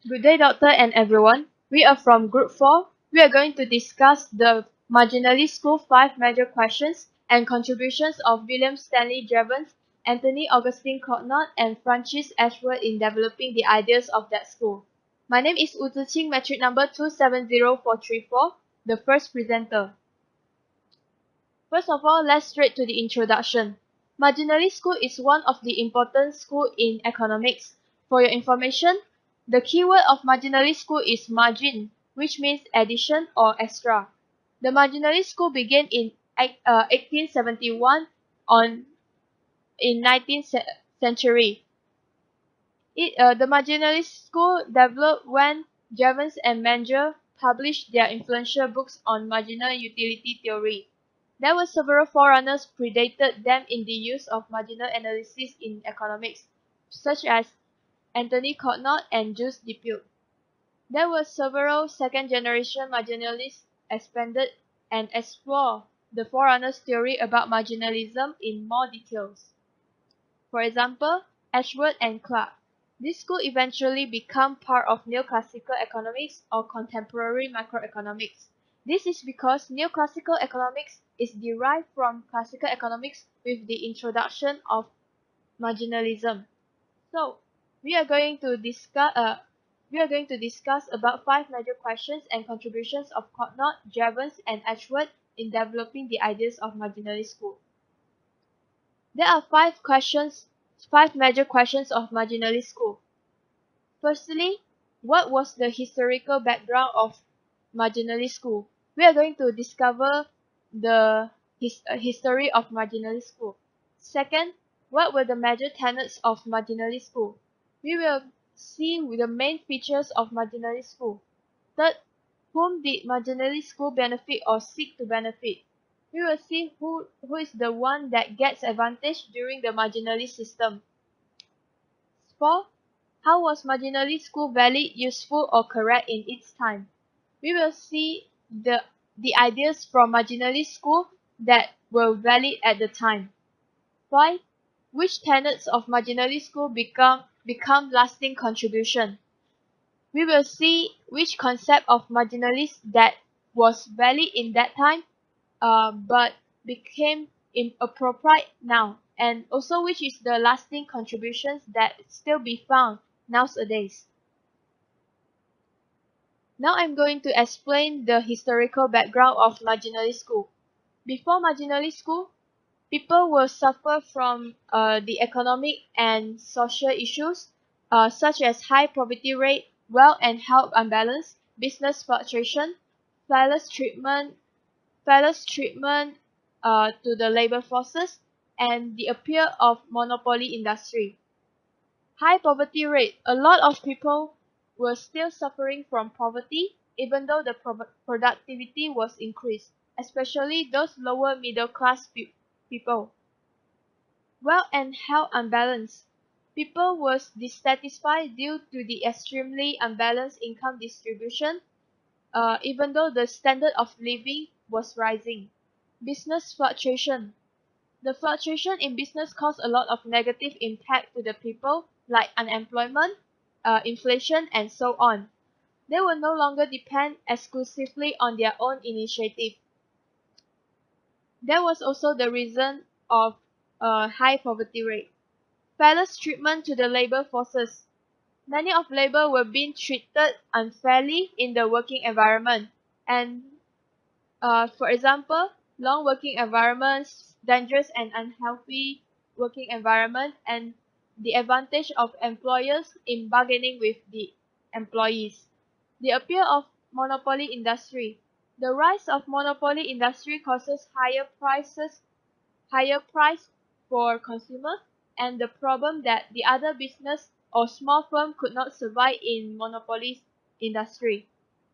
Good day, doctor and everyone. We are from Group 4. We are going to discuss the marginally school 5 major questions and contributions of William Stanley Jevons, Anthony Augustine Cournot, and Francis Ashworth in developing the ideas of that school. My name is Wu Ziqing, metric number 270434, the first presenter. First of all, let's straight to the introduction. Marginally school is one of the important school in economics. For your information, the keyword of marginally school is margin, which means addition or extra. The marginally school began in 1871 in 19th century. The marginally school developed when Jevons and Menger published their influential books on marginal utility theory. There were several forerunners predated them in the use of marginal analysis in economics, such as Anthony Cournot and Jules Dupuy. There were several second-generation marginalists expanded and explored the forerunners' theory about marginalism in more details. For example, Ashworth and Clark. This school eventually became part of neoclassical economics or contemporary macroeconomics. This is because neoclassical economics is derived from classical economics with the introduction of marginalism. So, we are going to discuss about 5 major questions and contributions of Cournot, Jevons, and Ashworth in developing the ideas of marginalist school. There are 5 major questions of marginalist school. Firstly, what was the historical background of marginalist school? We are going to discover the history of marginalist school. Second, what were the major tenets of marginalist school? We will see the main features of marginalist school. Third, whom did marginalist school benefit or seek to benefit? We will see who is the one that gets advantage during the marginalist system. 4. How was marginalist school valid, useful, or correct in its time? We will see the ideas from marginalist school that were valid at the time. 5. Which tenets of marginalist school become lasting contribution? We will see which concept of marginalist that was valid in that time but became inappropriate now, and also which is the lasting contributions that still be found nowadays. Now I'm going to explain the historical background of marginalist school. Before marginalist school, people will suffer from the economic and social issues such as high poverty rate, wealth and health imbalance, business fluctuation, fairless treatment to the labor forces, and the appeal of monopoly industry. High poverty rate. A lot of people were still suffering from poverty even though the productivity was increased, especially those lower middle class people. Wealth and health unbalance. People were dissatisfied due to the extremely unbalanced income distribution even though the standard of living was rising. Business fluctuation. The fluctuation in business caused a lot of negative impact to the people, like unemployment, inflation, and so on. They will no longer depend exclusively on their own initiative. That was also the reason of high poverty rate. Fairless treatment to the labor forces. Many of labor were being treated unfairly in the working environment, and for example, long working environments, dangerous and unhealthy working environment, and the advantage of employers in bargaining with the employees. The appeal of monopoly industry. The rise of monopoly industry causes higher price for consumers, and the problem that the other business or small firm could not survive in monopoly industry.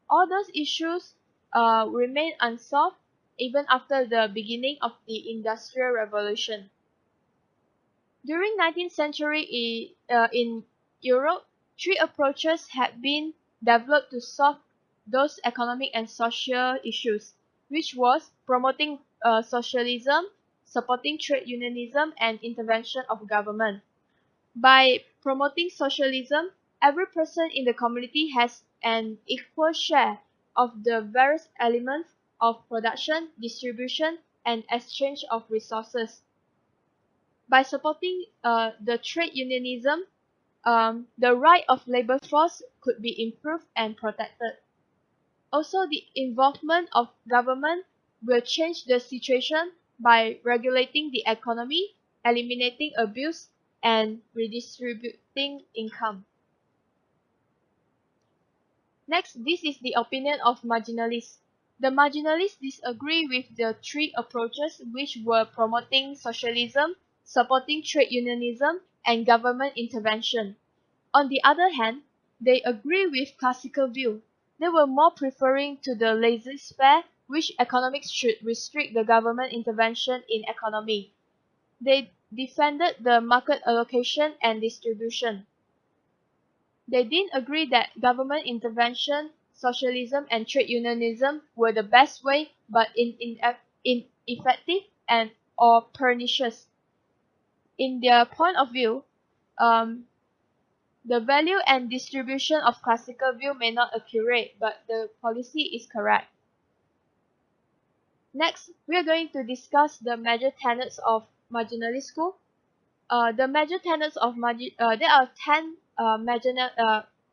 All those issues remain unsolved even after the beginning of the Industrial Revolution. During 19th century in Europe, 3 approaches had been developed to solve those economic and social issues, which was promoting socialism, supporting trade unionism, and intervention of government. By promoting socialism, Every person in the community has an equal share of the various elements of production, distribution, and exchange of resources. By supporting the trade unionism, the right of labor force could be improved and protected. Also, the involvement of government will change the situation by regulating the economy, eliminating abuse, and redistributing income. Next, this is the opinion of marginalists. The marginalists disagree with the three approaches which were promoting socialism, supporting trade unionism, and government intervention. On the other hand, they agree with classical view. They were more preferring to the laissez-faire, which economics should restrict the government intervention in economy. They defended the market allocation and distribution. They didn't agree that government intervention, socialism, and trade unionism were the best way, but ineffective and or pernicious. In their point of view, um, the value and distribution of classical view may not accurate, but the policy is correct. Next, we are going to discuss the major tenets of marginalist school. The major tenets of there are 10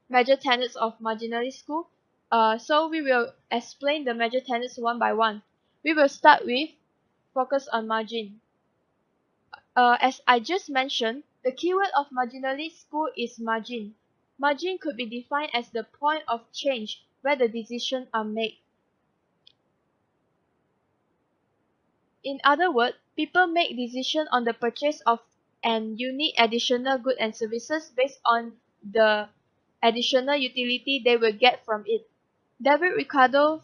major tenets of marginalist school. So we will explain the major tenets one by one. We will start with focus on margin. As I just mentioned, the keyword of marginalist school is margin. Margin could be defined as the point of change where the decisions are made. In other words, people make decisions on the purchase of and unique additional goods and services based on the additional utility they will get from it. David Ricardo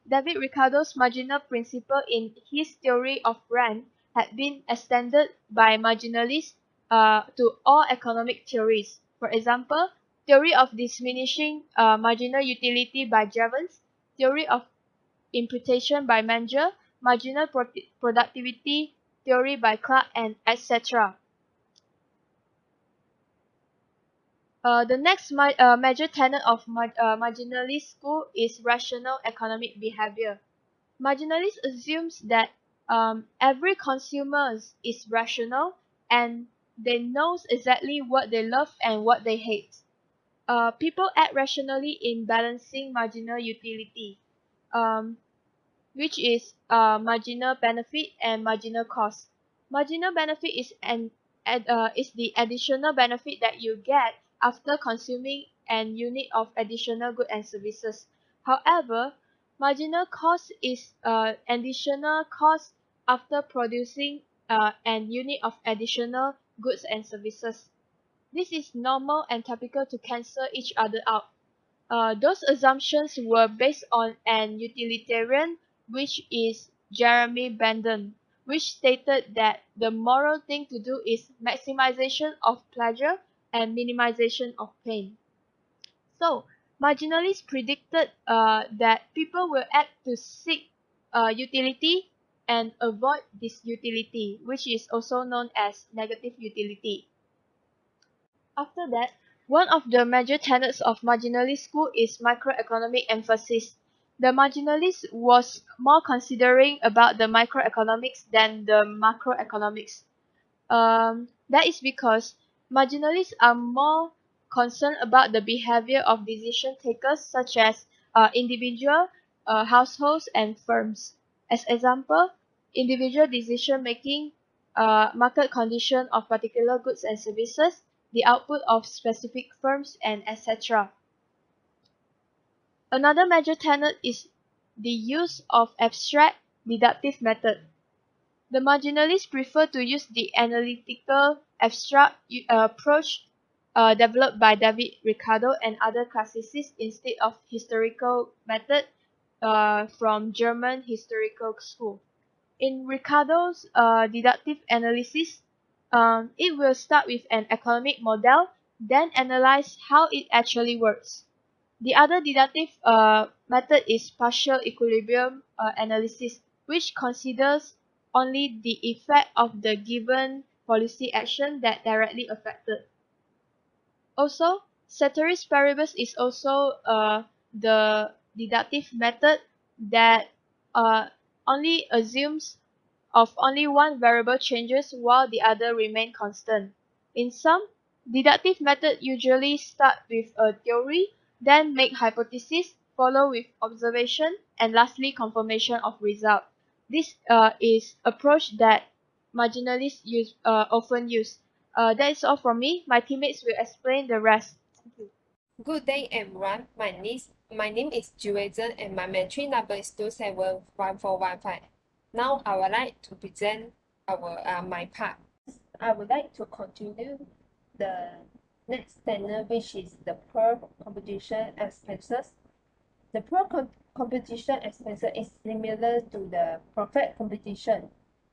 David Ricardo's marginal principle in his theory of rent had been extended by marginalists to all economic theories. For example, theory of diminishing marginal utility by Jevons, theory of imputation by Menger, marginal productivity theory by Clark, and etc. The next major tenet of marginalist school is rational economic behavior. Marginalist assumes that every consumer is rational and they knows exactly what they love and what they hate. People act rationally in balancing marginal utility, um, which is marginal benefit and marginal cost. Marginal benefit is the additional benefit that you get after consuming an unit of additional goods and services. However, marginal cost is additional cost after producing an unit of additional goods and services. This is normal and typical to cancel each other out. Those assumptions were based on an utilitarian, which is Jeremy Bentham, which stated that the moral thing to do is maximization of pleasure and minimization of pain. So, marginalists predicted that people will act to seek utility and avoid disutility, which is also known as negative utility. After that, one of the major tenets of marginalist school is microeconomic emphasis. The marginalist was more considering about the microeconomics than the macroeconomics. That is because marginalists are more concerned about the behavior of decision takers such as individual, households, and firms. As example, individual decision making, market condition of particular goods and services, the output of specific firms, and etc. Another major tenet is the use of abstract deductive method. The marginalists prefer to use the analytical abstract approach developed by David Ricardo and other classicists instead of historical method from German historical school. In Ricardo's deductive analysis, it will start with an economic model, then analyze how it actually works. The other deductive method is partial equilibrium analysis, which considers only the effect of the given policy action that directly affected. Also, ceteris paribus is also the deductive method that uh, only assumes of only one variable changes while the other remain constant. In sum, deductive method usually start with a theory, then make hypothesis, follow with observation, and lastly confirmation of result. This is approach that marginalists often use. That is all from me. My teammates will explain the rest. Thank you. Good day, everyone. My name is Juazen and my entry number is 271415. Now I would like to present my part. I would like to continue the next tenor, which is the per competition expenses. The competition expenses is similar to the profit competition.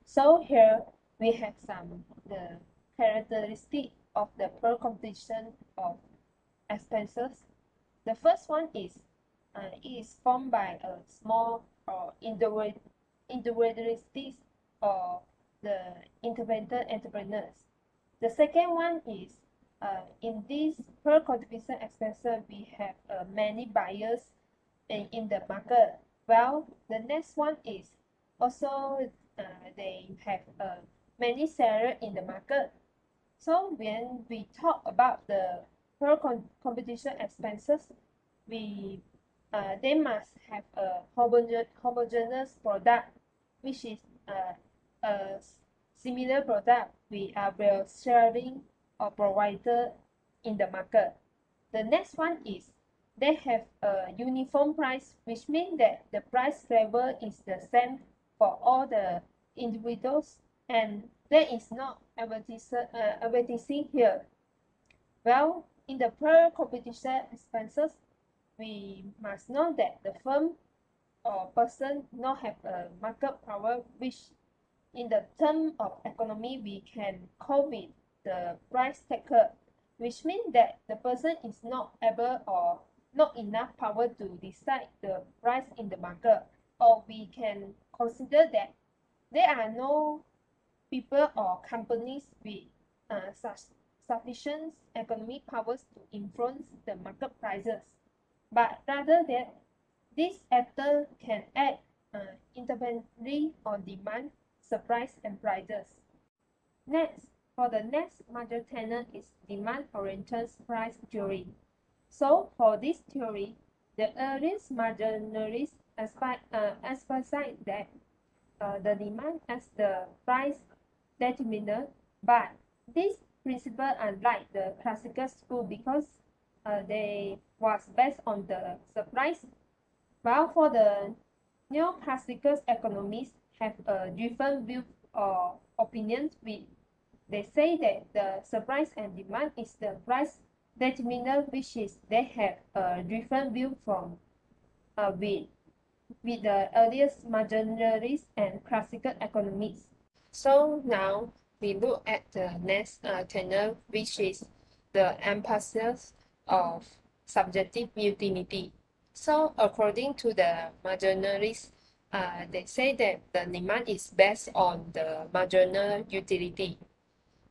So here we have some the characteristic of the per competition of expenses. The first one is it is formed by a small or individualities or the independent entrepreneurs. The second one is in this per contribution expenses we have many buyers in the market. Well, the next one is also they have many sellers in the market. So when we talk about the per competition expenses, we they must have a homogeneous product, which is a similar product we are well sharing or provider in the market. The next one is they have a uniform price, which means that the price level is the same for all the individuals and there is no advertising here. Well, in the per competition expenses, we must know that the firm or person not have a market power, which in the term of economy we can call it the price taker, which means that the person is not able or not enough power to decide the price in the market, or we can consider that there are no people or companies with sufficient economic powers to influence the market prices, but rather that this actor can act independently on demand, supply, and prices. Next, for the next major tenet is demand-oriented price theory. So for this theory, the earliest marginalists emphasize that the demand as the price determiner, but this principle unlike the classical school because they was based on the supply, while for the neoclassical economists have a different view or opinions with they say that the supply and demand is the price determiner, which is they have a different view from with the earliest marginalists and classical economists. So now we look at the next tenor, which is the emphasis of subjective utility. So according to the marginalists, they say that the demand is based on the marginal utility,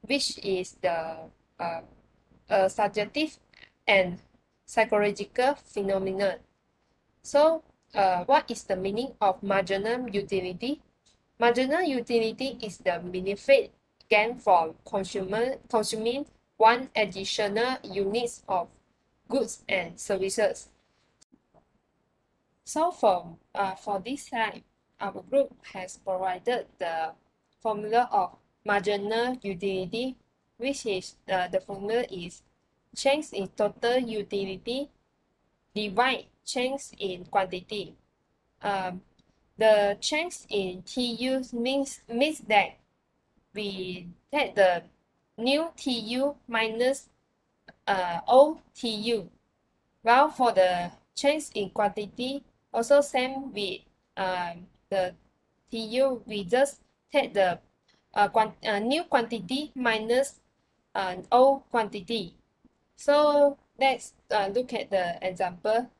which is the subjective and psychological phenomenon. So what is the meaning of marginal utility? Marginal utility is the benefit gained from consuming one additional units of goods and services. So for this slide, our group has provided the formula of marginal utility, which is the formula is change in total utility divide change in quantity. The change in TU means that we take the new TU minus old TU. While for the change in quantity, also same with the TU, we just take the new quantity minus old quantity. So let's look at the example.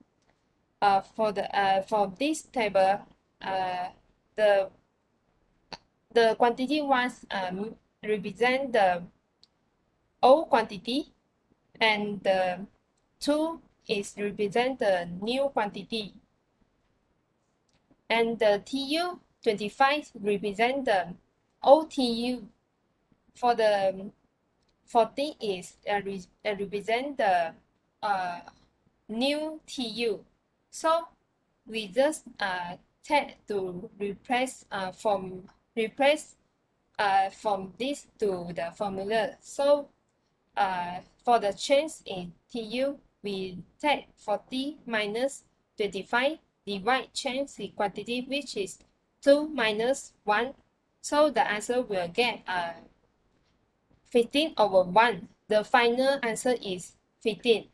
For this table, the quantity ones represent the old quantity and the 2 is represent the new quantity, and the TU25 represent the OTU. For the 40 is represent the new TU. So we just take to replace from this to the formula. So for the change in TU, we take 40 minus 25 divide change the quantity, which is 2 minus 1. So the answer will get 15 over 1. The final answer is 15.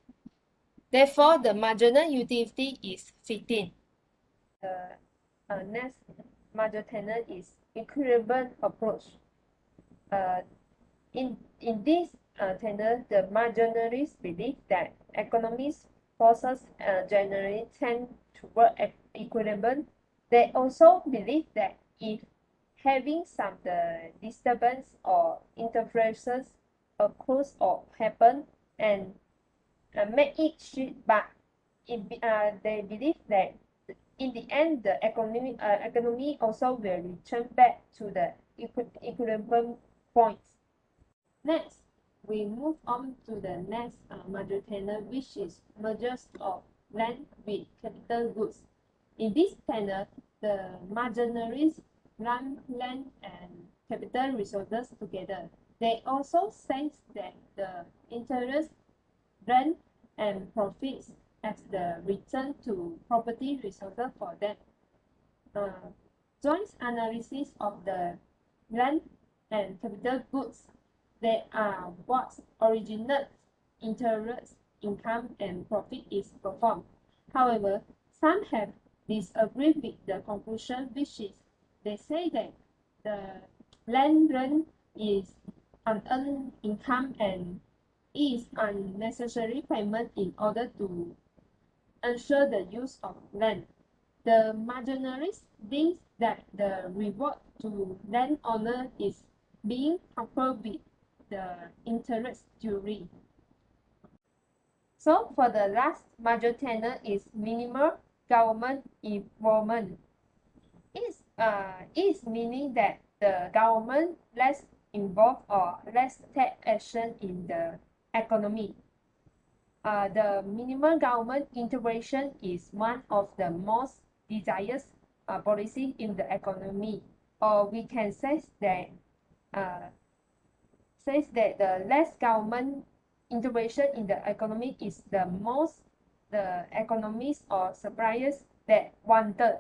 Therefore, the marginal utility is 15. The next major tenet is equilibrium approach. In this tenet, the marginalists believe that economic forces generally tend toward equilibrium. They also believe that if having some the disturbance or interferences occurs or happen and make it shift back, they believe that in the end the economy also will return back to the equilibrium points. Next, we move on to the next major tenet, which is mergers of land with capital goods. In this tenet, the marginalists lump land and capital resources together. They also say that the interest, rent, and profits as the return to property resources for them. Joint analysis of the land and capital goods, they are what originate interest, income, and profit is performed. However, some have disagreed with the conclusion, which is they say that the land rent is unearned income and is unnecessary payment in order to ensure the use of land. The marginalist thinks that the reward to landowner is being coupled with the interest theory. So for the last major tenet is minimal government involvement. It's meaning that the government less involved or less take action in the economy. The minimal government intervention is one of the most desired policy in the economy, or we can say that the less government intervention in the economy is the economists or suppliers that wanted,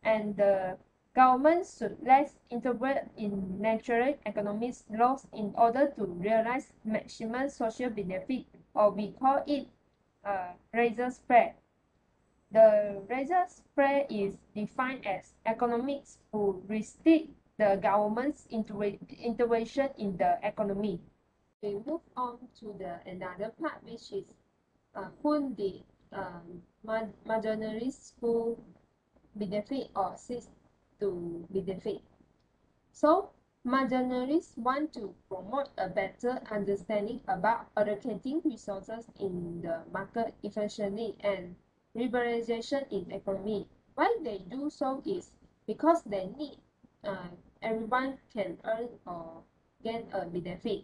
and the government should less intervene in natural economic laws in order to realize maximum social benefit, or we call it razor spread. The razor spread is defined as economics who restrict the government's intervention in the economy. We move on to another part, which is whom the marginalist school benefit or seeks to benefit. So marginalists want to promote a better understanding about allocating resources in the market efficiently and liberalization in economy. Why they do so is because they need everyone can earn or get a benefit.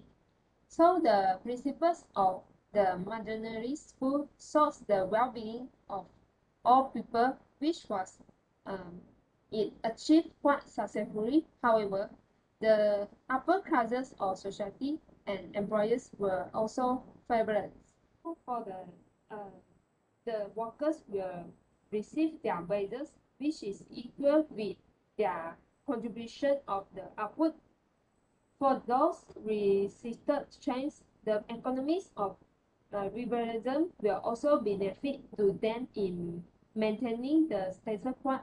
So the principles of the marginalist school sought the well-being of all people, which was it achieved quite successfully. However, the upper classes of society and employers were also favored. For the workers will receive their wages, which is equal with their contribution of the output. For those resisted change, the economies of liberalism will also benefit to them in maintaining the status quo.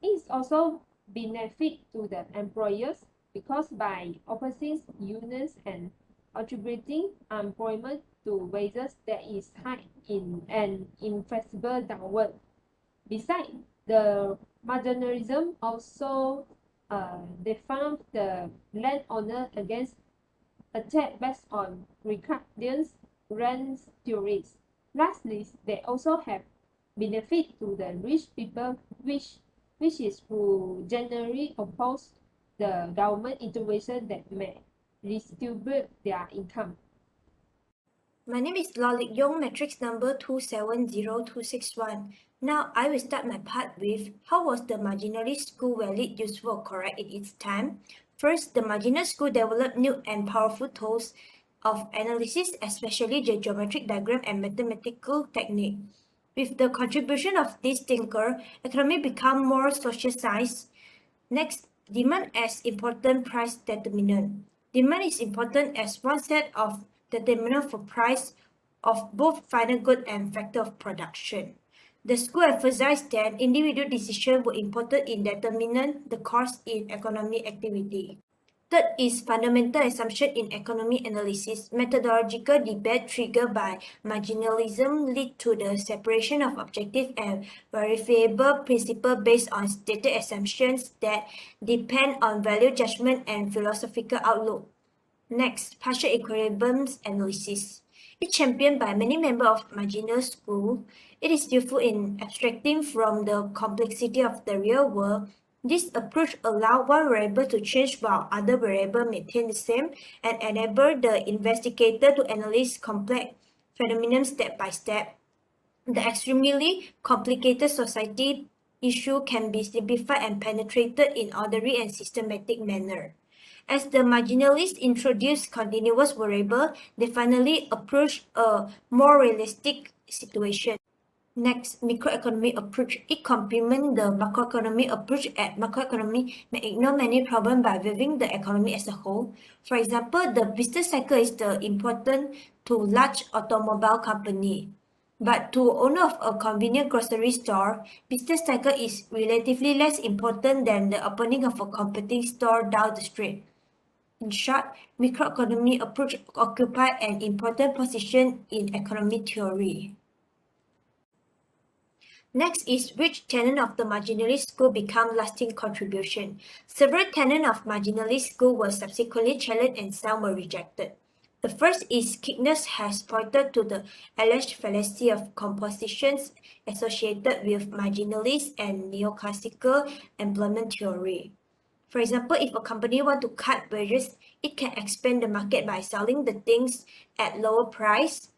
It is also benefit to the employers because by opposing unions and attributing employment to wages that is high in an inflexible downward. Besides, the marginalism also defends the landowner against attack based on Ricardian rent theories. Lastly, they also have benefit to the rich people, which is who generally oppose the government intervention that may redistribute their income. My name is Lolik Yong, matrix number 270261. Now I will start my part with how was the marginalist school valid, useful, or correct in its time. First, the marginal school developed new and powerful tools of analysis, especially the geometric diagram and mathematical technique. With the contribution of this thinker, economy became more social science. Next, demand as important price determinant. Demand is important as one set of determinant for price of both final good and factor of production. The school emphasized that individual decisions were important in determining the cost in economic activity. Third is fundamental assumption in economic analysis. Methodological debate triggered by marginalism lead to the separation of objective and verifiable principle based on stated assumptions that depend on value judgment and philosophical outlook. Next, partial equilibrium analysis. It's championed by many members of marginal school. It is useful in abstracting from the complexity of the real world. This approach allows one variable to change while other variables maintain the same and enable the investigator to analyze complex phenomena step by step. The extremely complicated society issue can be simplified and penetrated in orderly and systematic manner. As the marginalists introduce continuous variable, they finally approach a more realistic situation. Next, microeconomic approach. It complements the macroeconomic approach as macroeconomy may ignore many problems by viewing the economy as a whole. For example, the business cycle is the important to large automobile company. But to owner of a convenient grocery store, business cycle is relatively less important than the opening of a competing store down the street. In short, microeconomy approach occupy an important position in economic theory. Next is which tenet of the marginalist school become lasting contribution. Several tenets of marginalist school were subsequently challenged and some were rejected. The first is Keynes has pointed to the alleged fallacy of compositions associated with marginalist and neoclassical employment theory. For example, if a company wants to cut wages, it can expand the market by selling the things at lower price.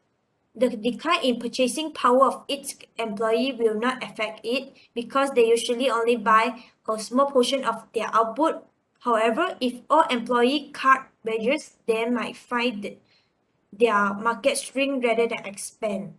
The decline in purchasing power of its employee will not affect it because they usually only buy a small portion of their output. However, if all employees cut wages, they might find their market shrink rather than expand.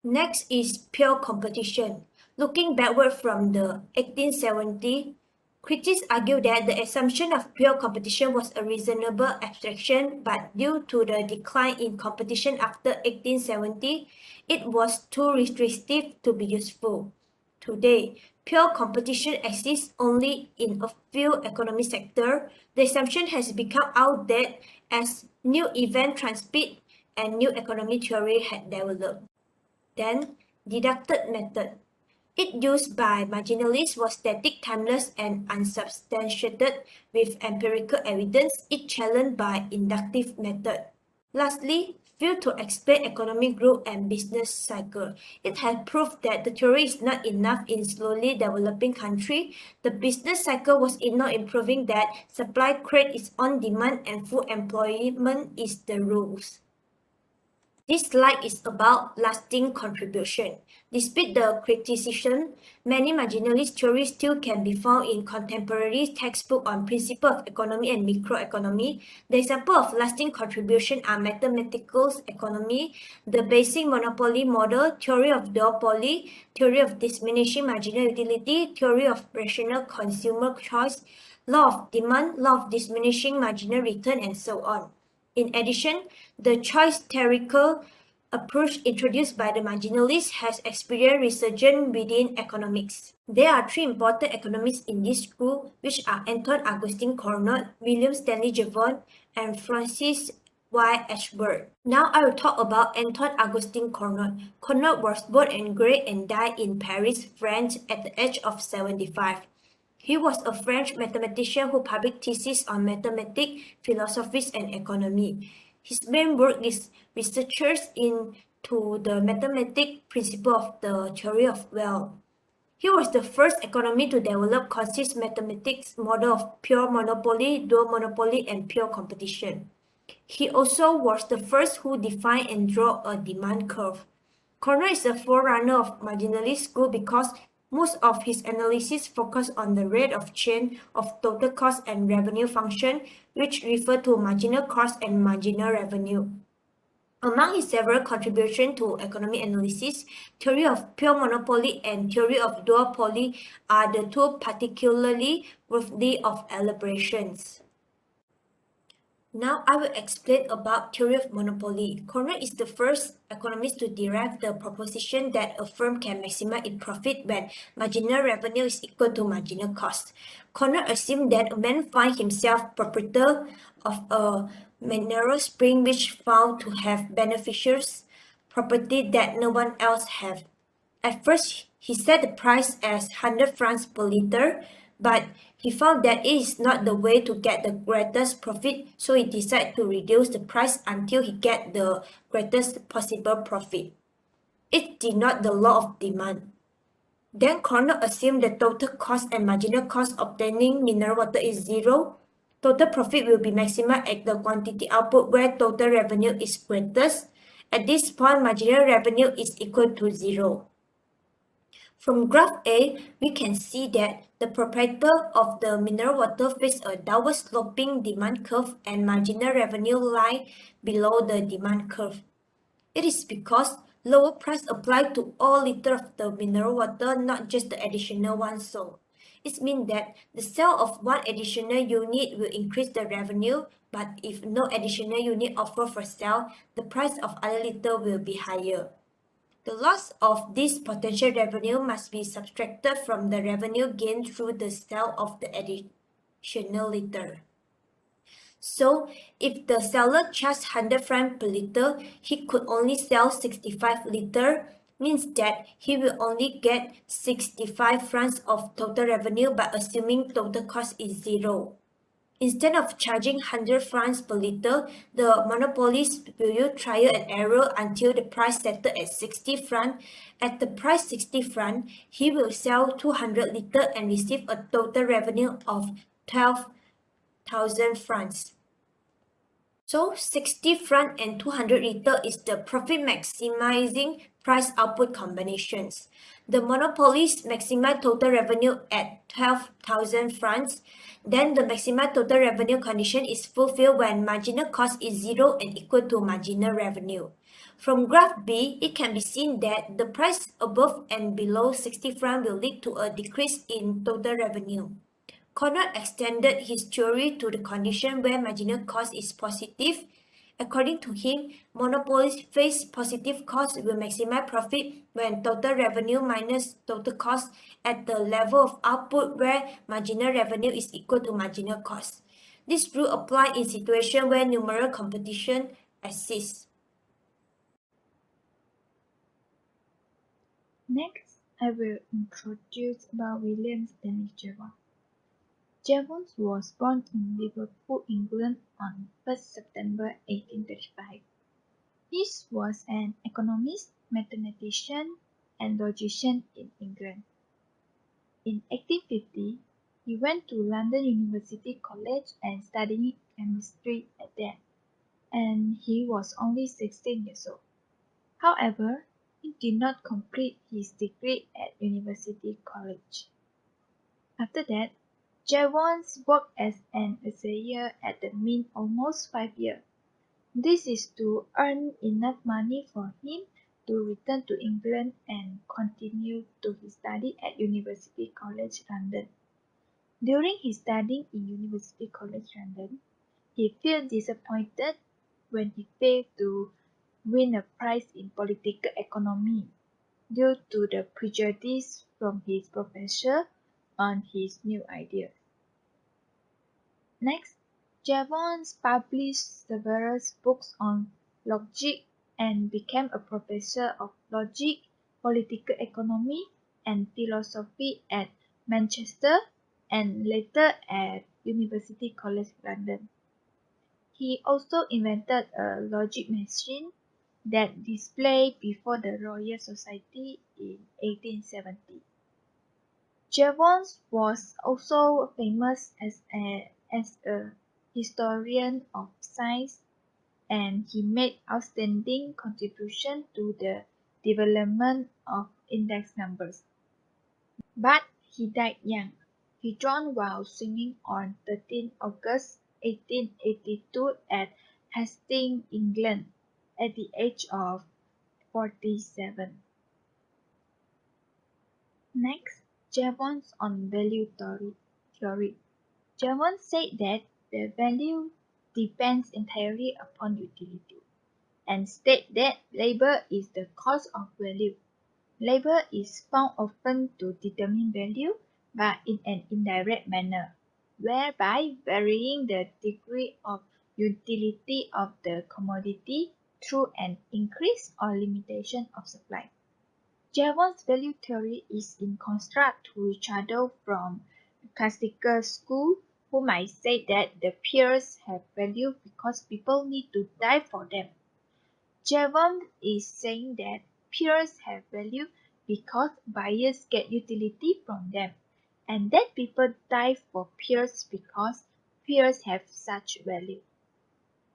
Next is pure competition. Looking backward from the 1870s, critics argue that the assumption of pure competition was a reasonable abstraction, but due to the decline in competition after 1870, it was too restrictive to be useful. Today, pure competition exists only in a few economic sectors. The assumption has become outdated as new event transmit and new economic theory had developed. Then, deducted method. It used by marginalists was static, timeless, and unsubstantiated with empirical evidence. It challenged by inductive method. Lastly, failed to explain economic growth and business cycle. It has proved that the theory is not enough in slowly developing country. The business cycle was not improving that supply creates its own demand and full employment is the rules. This slide is about lasting contribution. Despite the criticism, many marginalist theories still can be found in contemporary textbooks on principles of economy and microeconomy. The example of lasting contribution are mathematical economy, the basic monopoly model, theory of duopoly, theory of diminishing marginal utility, theory of rational consumer choice, law of demand, law of diminishing marginal return, and so on. In addition, the choice theoretical approach introduced by the marginalists has experienced resurgence within economics. There are three important economists in this school, which are Anton Augustine Cournot, William Stanley Jevons, and Francis Y. Ashburn. Now I will talk about Anton Augustine Cournot. Cournot was born and grew and died in Paris, France at the age of 75. He was a French mathematician who published theses on mathematics, philosophy, and economy. His main work is researches into the mathematical principle of the theory of wealth. He was the first economist to develop consist mathematics model of pure monopoly, dual monopoly, and pure competition. He also was the first who defined and drew a demand curve. Conrad is a forerunner of marginalist school because most of his analysis focused on the rate of change of total cost and revenue function, which refer to marginal cost and marginal revenue. Among his several contributions to economic analysis, theory of pure monopoly and theory of duopoly are the two particularly worthy of elaborations. Now I will explain about theory of monopoly. Conrad is the first economist to derive the proposition that a firm can maximize its profit when marginal revenue is equal to marginal cost. Conrad assumed that a man finds himself proprietor of a mineral spring which found to have beneficial property that no one else has. At first, he set the price as 100 francs per liter, but he found that it is not the way to get the greatest profit, so he decided to reduce the price until he get the greatest possible profit. It denied the law of demand. Then Conrad assumed the total cost and marginal cost obtaining mineral water is zero. Total profit will be maximized at the quantity output where total revenue is greatest. At this point, marginal revenue is equal to zero. From graph A, we can see that the proprietor of the mineral water faces a downward sloping demand curve and marginal revenue lie below the demand curve. It is because lower price applied to all liter of the mineral water, not just the additional one sold. It means that the sale of one additional unit will increase the revenue, but if no additional unit offered for sale, the price of other liter will be higher. The loss of this potential revenue must be subtracted from the revenue gained through the sale of the additional liter. So, if the seller charged 100 francs per liter, he could only sell 65 liter, means that he will only get 65 francs of total revenue by assuming total cost is zero. Instead of charging 100 francs per liter, the monopolist will use trial and error until the price settled at 60 francs. At the price 60 francs, he will sell 200 liters and receive a total revenue of 12,000 francs. So 60 francs and 200 liters is the profit maximizing price output combinations. The monopolist maximize total revenue at 12,000 francs. Then the maximum total revenue condition is fulfilled when marginal cost is zero and equal to marginal revenue. From graph B, it can be seen that the price above and below 60 francs will lead to a decrease in total revenue. Conrad extended his theory to the condition where marginal cost is positive. According to him, monopolists face positive cost will maximize profit when total revenue minus total cost at the level of output where marginal revenue is equal to marginal cost. This rule applies in situations where numerous competition exists. Next, I will introduce about William Stanley Jevons. Jevons was born in Liverpool, England on 1st September 1835. He was an economist, mathematician, and logician in England. In 1850, he went to London University College and studied chemistry at there, and he was only 16 years old. However, he did not complete his degree at University College. After that, Jevons worked as an assayer at the mint almost 5 years. This is to earn enough money for him to return to England and continue to his study at University College London. During his study in University College London, he felt disappointed when he failed to win a prize in political economy due to the prejudice from his professor on his new ideas. Next, Jevons published several books on logic and became a professor of logic, political economy, and philosophy at Manchester and later at University College London. He also invented a logic machine that displayed before the Royal Society in 1870. Jevons was also famous as a historian of science, and he made outstanding contribution to the development of index numbers. But he died young. He drowned while swimming on 13 August 1882 at Hastings, England, at the age of 47. Next, Jevons on value theory. Jevons said that the value depends entirely upon utility, and state that labor is the cause of value. Labor is found often to determine value, but in an indirect manner, whereby varying the degree of utility of the commodity through an increase or limitation of supply. Jevons value theory is in contrast to Richardo from classical school, who might say that the peers have value because people need to die for them. Jevons is saying that peers have value because buyers get utility from them, and that people die for peers because peers have such value.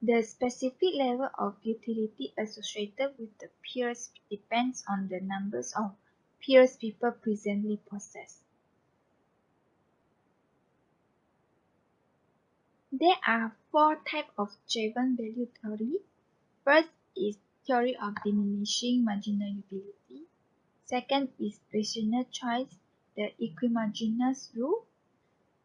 The specific level of utility associated with the peers depends on the numbers of peers people presently possess. There are four types of Jevons value theory. First is theory of diminishing marginal utility. Second is rational choice, the equimarginous rule.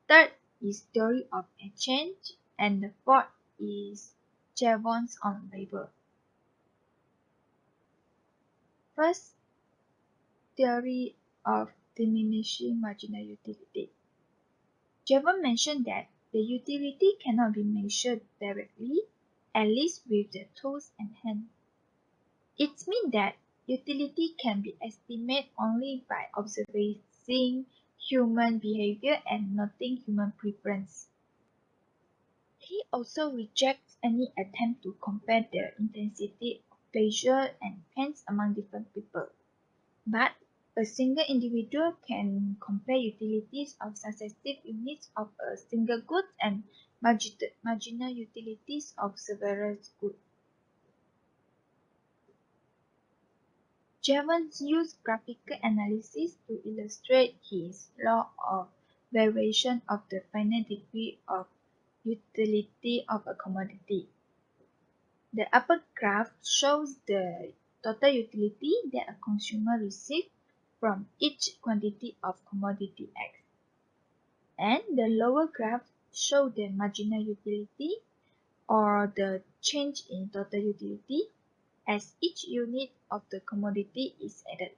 Third is theory of exchange, and the fourth is Jevons on labor. First, theory of diminishing marginal utility. Jevons mentioned that the utility cannot be measured directly, at least with the tools at hand. It means that utility can be estimated only by observing human behavior and noting human preference. He also rejects any attempt to compare the intensity of pleasure and pain among different people. But a single individual can compare utilities of successive units of a single good and marginal utilities of several goods. Jevons used graphical analysis to illustrate his law of variation of the final degree of utility of a commodity. The upper graph shows the total utility that a consumer receives from each quantity of commodity X, and the lower graph shows the marginal utility, or the change in total utility, as each unit of the commodity is added.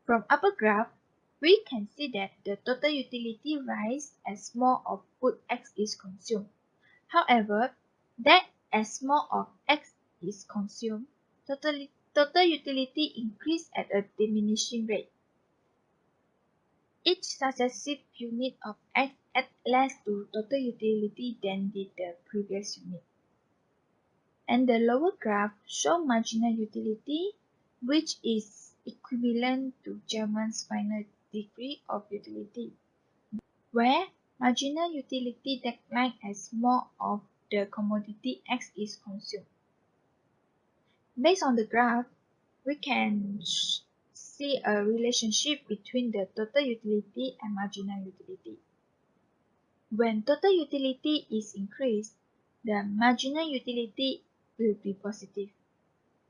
From upper graph, we can see that the total utility rises as more of good X is consumed. However, that as more of X is consumed, total utility increases at a diminishing rate. Each successive unit of X adds less to total utility than did the previous unit. And the lower graph shows marginal utility, which is equivalent to German's final degree of utility, where marginal utility declines as more of the commodity X is consumed. Based on the graph, we can see a relationship between the total utility and marginal utility. When total utility is increased, the marginal utility will be positive,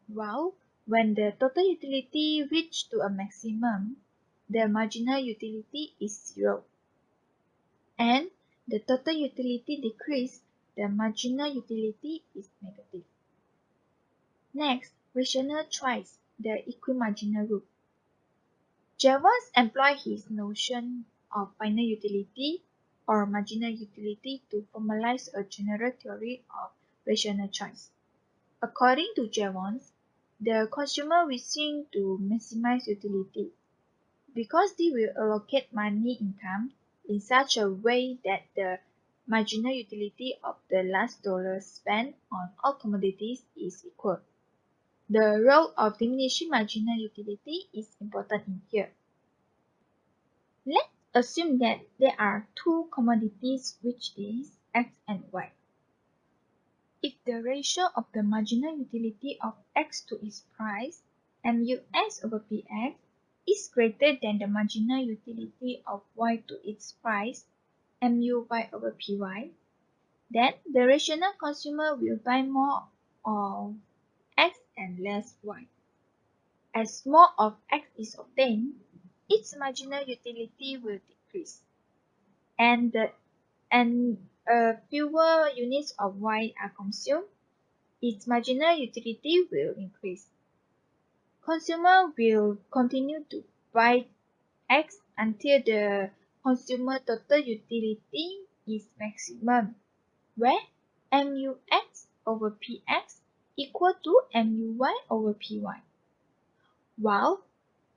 while when the total utility reaches to a maximum, the marginal utility is zero. And the total utility decreases, the marginal utility is negative. Next, rational choice, the equimarginal rule. Jevons employed his notion of final utility or marginal utility to formalize a general theory of rational choice. According to Jevons, the consumer wishing to maximize utility because they will allocate money income in such a way that the marginal utility of the last dollar spent on all commodities is equal. The role of diminishing marginal utility is important in here. Let's assume that there are two commodities, which is X and Y. If the ratio of the marginal utility of X to its price, MUX over PX, is greater than the marginal utility of Y to its price, MUY over PY, then the rational consumer will buy more of X and less Y. As more of X is obtained, its marginal utility will decrease, and fewer units of Y are consumed, its marginal utility will increase. Consumer will continue to buy X until the consumer total utility is maximum, where MUX over PX equal to MUY over PY. While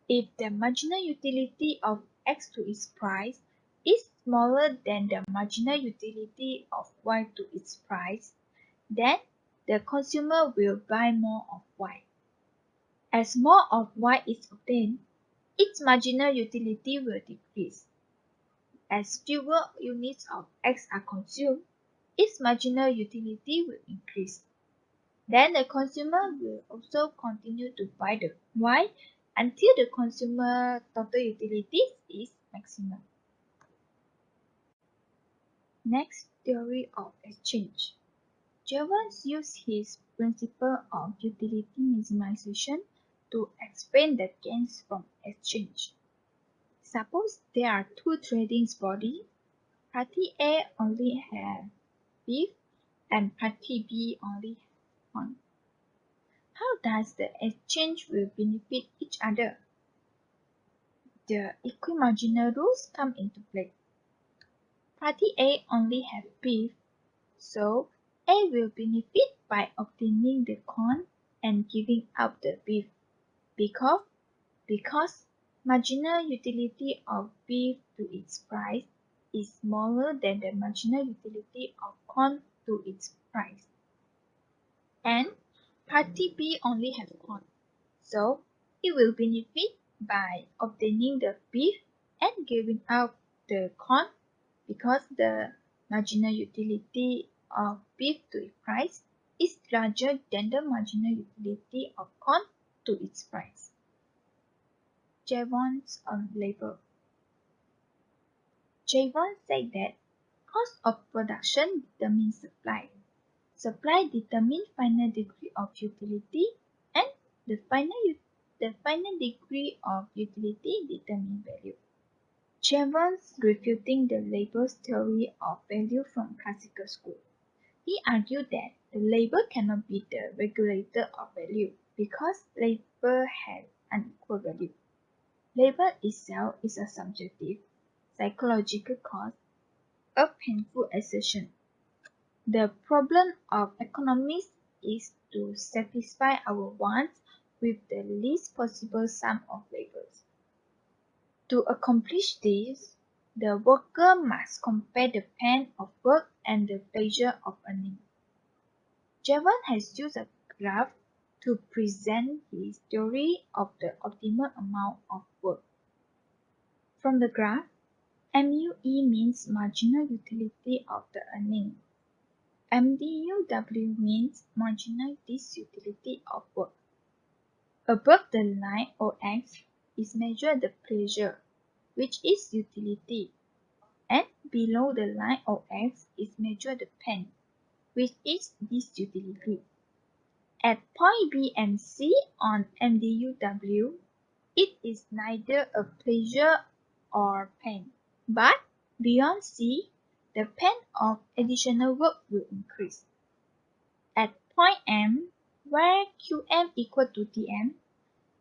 if the marginal utility of X to its price is smaller than the marginal utility of Y to its price, then the consumer will buy more of Y. As more of Y is obtained, its marginal utility will decrease. As fewer units of X are consumed, its marginal utility will increase. Then the consumer will also continue to buy the Y until the consumer total utility is maximum. Next, theory of exchange. Jevons used his principle of utility maximization to explain the gains from exchange. Suppose there are two trading bodies. Party A only have beef and Party B only have corn. How does the exchange will benefit each other? The equimarginal rules come into play. Party A only have beef, so A will benefit by obtaining the corn and giving up the beef because marginal utility of beef to its price is smaller than the marginal utility of corn to its price. And Party B only has corn, so it will benefit by obtaining the beef and giving up the corn because the marginal utility of beef to its price is larger than the marginal utility of corn to its price. Jevons on labor. Jevons said that cost of production determines supply. Supply determines final degree of utility, and the final degree of utility determines value. Jevons refuting the labor's theory of value from classical school. He argued that the labor cannot be the regulator of value because labor has unequal value. Labor itself is a subjective, psychological cause, a painful assertion. The problem of economists is to satisfy our wants with the least possible sum of labors. To accomplish this, the worker must compare the pain of work and the pleasure of earning. Jevons has used a graph to present his theory of the optimal amount of work. From the graph, MUE means marginal utility of the earning. MDUW means marginal disutility of work. Above the line OX is measured the pleasure, which is utility, and below the line OX is measured the pain, which is disutility. At point B and C on MDUW, it is neither a pleasure or pain, but beyond C, the pain of additional work will increase. At point M, where QM equal to TM,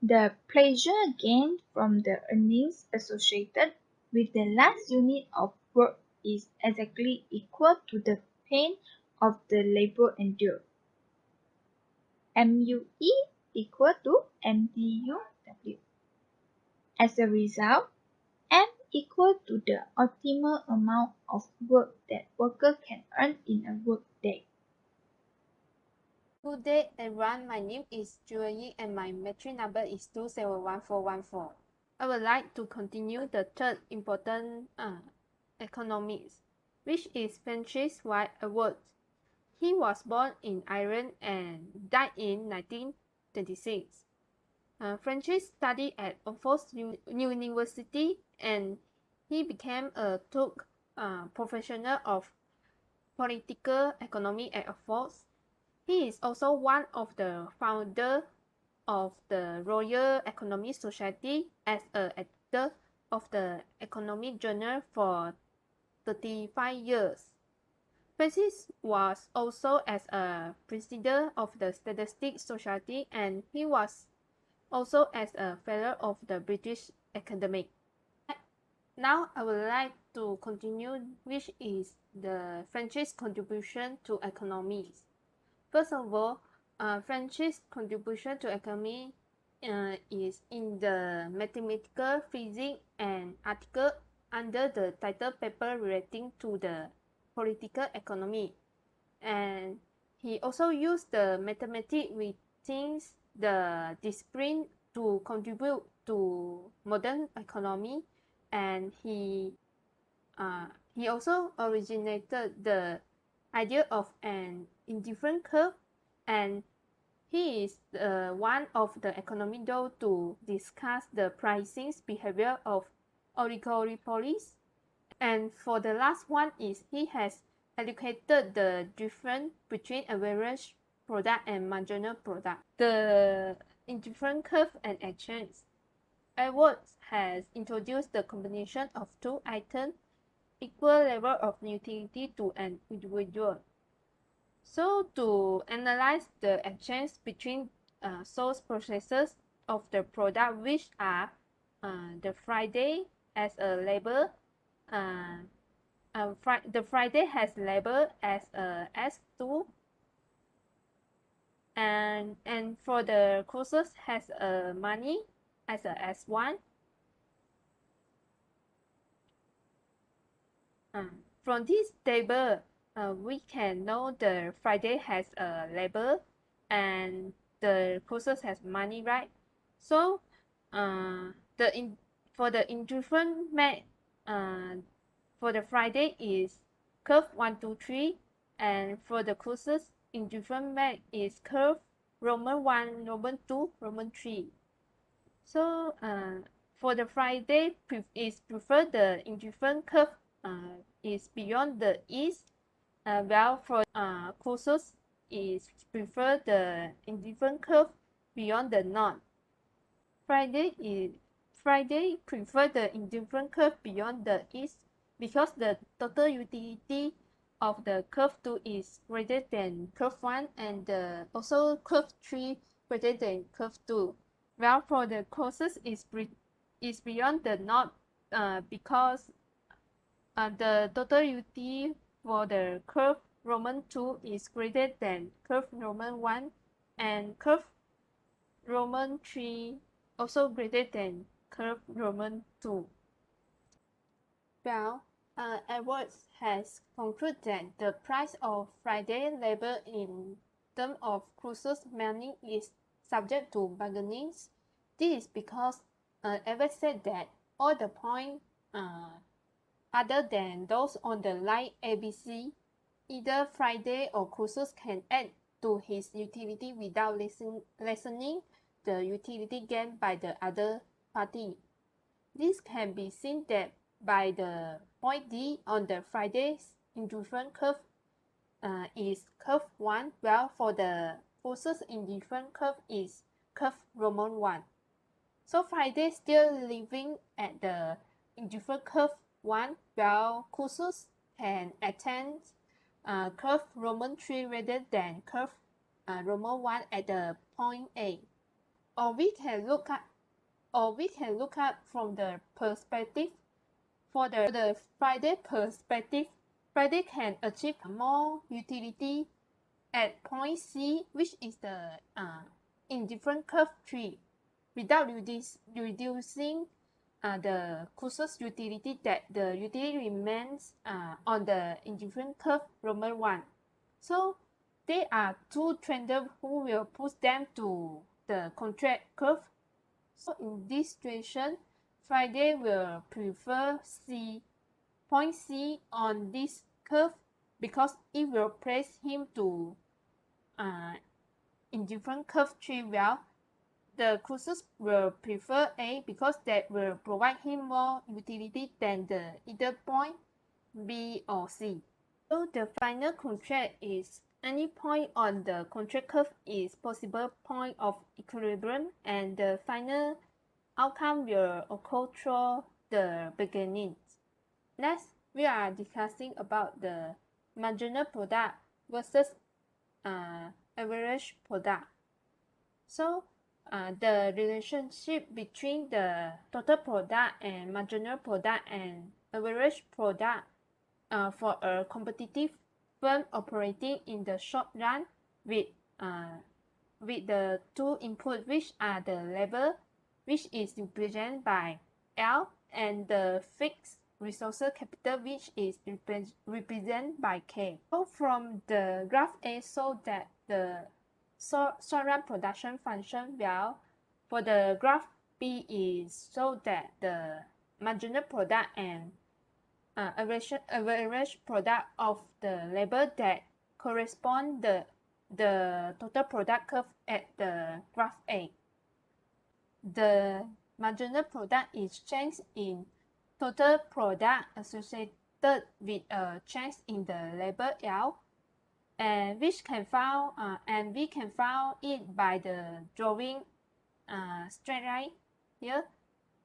the pleasure gained from the earnings associated with the last unit of work is exactly equal to the pain of the labor endured. MUE equal to MDUW. As a result, M equal to the optimal amount of work that worker can earn in a workday. Good day everyone, my name is Julie and my metric number is 271414. I would like to continue the third important economics, which is Francis White Award. He was born in Ireland and died in 1926. Francis studied at Oxford University and he became a top professional of political economy at Oxford. He is also one of the founders of the Royal Economic Society as an editor of the Economic Journal for 35 years. Francis was also as a president of the Statistics Society and he was also as a fellow of the British Academy. Now I would like to continue which is the Francis contribution to economics. First of all, Francis' contribution to economy is in the mathematical physics and article under the title paper relating to the political economy. And he also used the mathematics within the discipline to contribute to modern economy, and he also originated the idea of an indifferent curve, and he is one of the economists to discuss the pricing behavior of oligopolies. And for the last one is he has educated the difference between average product and marginal product. The indifferent curve and exchange. Edwards has introduced the combination of two items equal level of utility to an individual. So to analyze the exchange between source processes of the product, which are the Friday as a label, the Friday has label as a S2, and for the cruises has a money as a S1. From this table, we can know the Friday has a label and the cruises has money, right? So for the indifferent map, for the Friday is curve 1, 2, 3, and for the cruises indifferent map is curve Roman 1, Roman 2, Roman 3. So for the Friday is prefer the indifferent curve is beyond the east, while for cruises is prefer the indifferent curve beyond the north. Friday prefer the indifferent curve beyond the east because the total utility of the curve 2 is greater than curve 1 and also curve 3 greater than curve 2. While for the cruises is beyond the north because the total utility for the curve Roman 2 is greater than curve Roman 1 and curve Roman 3 also greater than curve Roman 2. Well, Edwards has concluded that the price of Friday labor in terms of cruises money is subject to bargaining. This is because Edwards said that all the points other than those on the line ABC, either Friday or cruises can add to his utility without lessening the utility gained by the other party. This can be seen that by the point D on the Friday's indifferent curve is curve 1, while for the cruises indifferent curve is curve Roman 1. So Friday still living at the indifferent curve 1, while cruises can attain curve Roman 3 rather than curve Roman 1 at the point A. Or we can look at from the perspective. For the Friday perspective, Friday can achieve more utility at point C, which is the indifferent curve 3, without reducing the closest utility that the utility remains on the indifferent curve Roman 1. So there are two trenders who will push them to the contract curve. So in this situation, Friday will prefer point C on this curve because it will place him to indifferent curve tree well. The closest will prefer A because that will provide him more utility than the either point B or C. So the final contract is any point on the contract curve is possible point of equilibrium, and the final outcome will occur through the beginning. Next, we are discussing about the marginal product versus average product. So the relationship between the total product and marginal product and average product for a competitive firm operating in the short run with the two inputs, which are the labor, which is represented by L, and the fixed resources capital, which is represented by K. So from the graph A, so that the short-run production function well, for the graph B is so that the marginal product and average product of the labor that correspond the total product curve at the graph A. The marginal product is changed in total product associated with a change in the labor L, and we can find it by the drawing straight line here,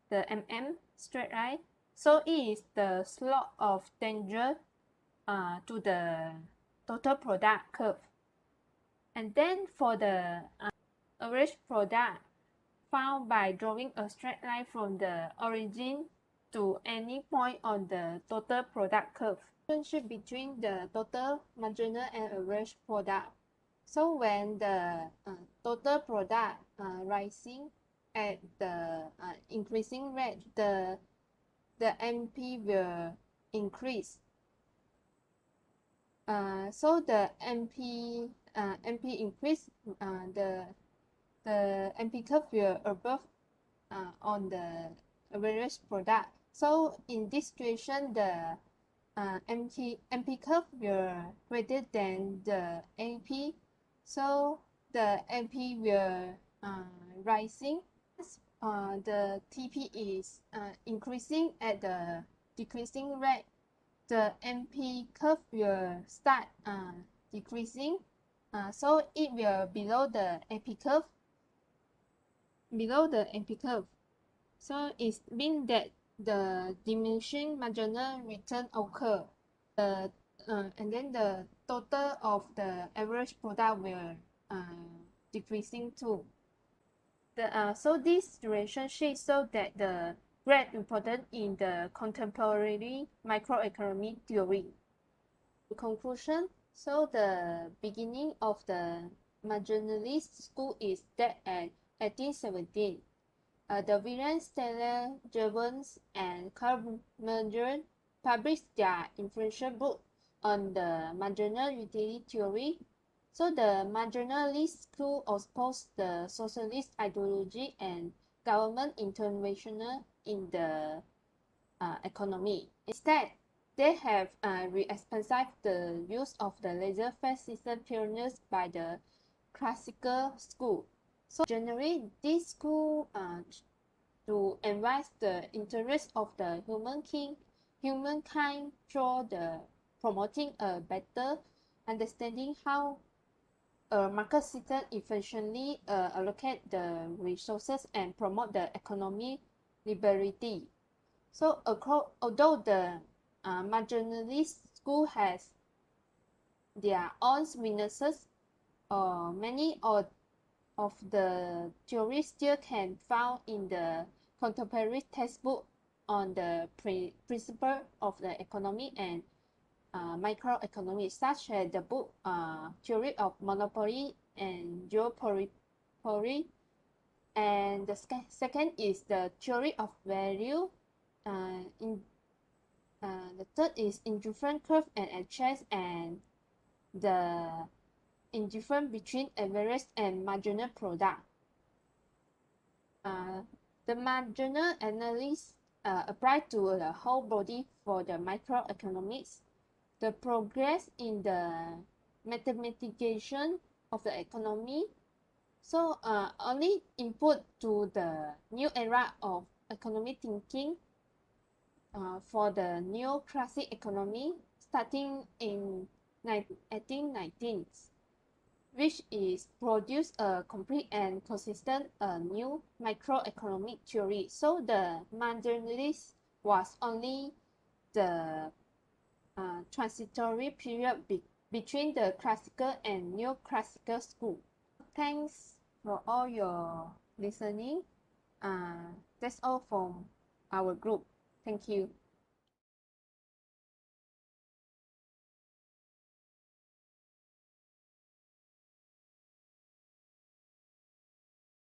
the straight line. So it is the slope of tangent to the total product curve. And then for the average product, found by drawing a straight line from the origin to any point on the total product curve. Relationship between the total, marginal, and average product. So when the total product rising at the increasing rate, the MP will increase. So the MP increase, the MP curve will above on the average product. So in this situation, the MP curve will greater than the AP. So the MP will rising. The TP is increasing at the decreasing rate. The MP curve will start decreasing. So it will below the AP curve. So it means that the diminishing marginal return occur. And then the total of the average product will decreasing too. So this relationship shows that the great important in the contemporary microeconomic theory. The conclusion, so the beginning of the marginalist school is that at 1817. The William Stanley Jevons and Carl Merger published their influential book on the marginal utility theory. So the marginalist school opposed the socialist ideology and government intervention in the economy. Instead, they have re-emphasized the use of the laissez-faire system pioneered by the classical school. So generally, this school to advance the interests of the humankind through the promoting a better understanding how a market system efficiently allocate the resources and promote the economic liberty. So although the marginalist school has their own weaknesses, many of the theories still can found in the contemporary textbook on the principle of the economy and microeconomy, such as the book Theory of Monopoly and Duopoly, And the second is the theory of value. The third is indifferent curve and edges, and the indifference between average and marginal product. The marginal analysis apply to the whole body for the microeconomics. The progress in the mathematization of the economy. So only input to the new era of economic thinking for the neoclassic economy starting in 1819s, which is produce a complete and consistent new microeconomic theory. So the marginalist was only the transitory period between the classical and neoclassical school. Thanks for all your listening. That's all from our group. Thank you.